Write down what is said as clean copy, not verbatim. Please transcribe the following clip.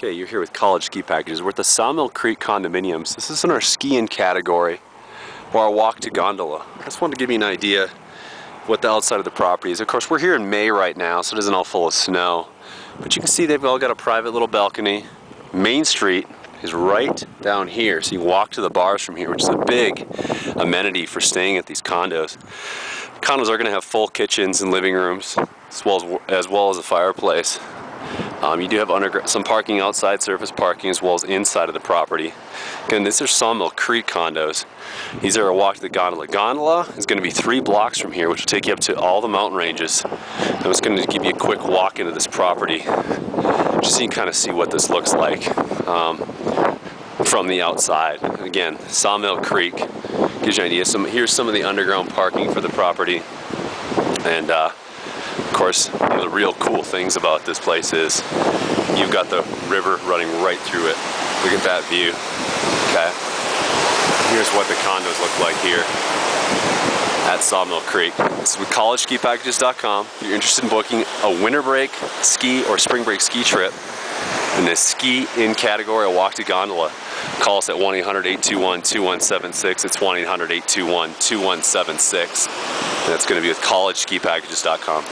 Okay, you're here with College Ski Packages. We're at the Sawmill Creek condominiums. This is in our ski-in category, or our walk to gondola. I just wanted to give you an idea of what the outside of the property is. Of course, we're here in May right now, so it isn't all full of snow. But you can see they've all got a private little balcony. Main Street is right down here, so you can walk to the bars from here, which is a big amenity for staying at these condos. Condos are going to have full kitchens and living rooms, as well as a fireplace. You do have some parking outside, surface parking, as well as inside of the property. Again, these are Sawmill Creek condos. These are a walk to the gondola. Gondola is going to be 3 blocks from here, which will take you up to all the mountain ranges. I'm just going to give you a quick walk into this property, just so you can kind of see what this looks like from the outside. Again, Sawmill Creek gives you an idea. Here's some of the underground parking for the property. And of course, one of the real cool things about this place is you've got the river running right through it. Look at that view. Okay. Here's what the condos look like here at Sawmill Creek. This is with collegeskipackages.com. If you're interested in booking a winter break ski or spring break ski trip in the ski-in category, a walk to gondola, call us at 1-800-821-2176. It's 1-800-821-2176. And that's going to be with collegeskipackages.com.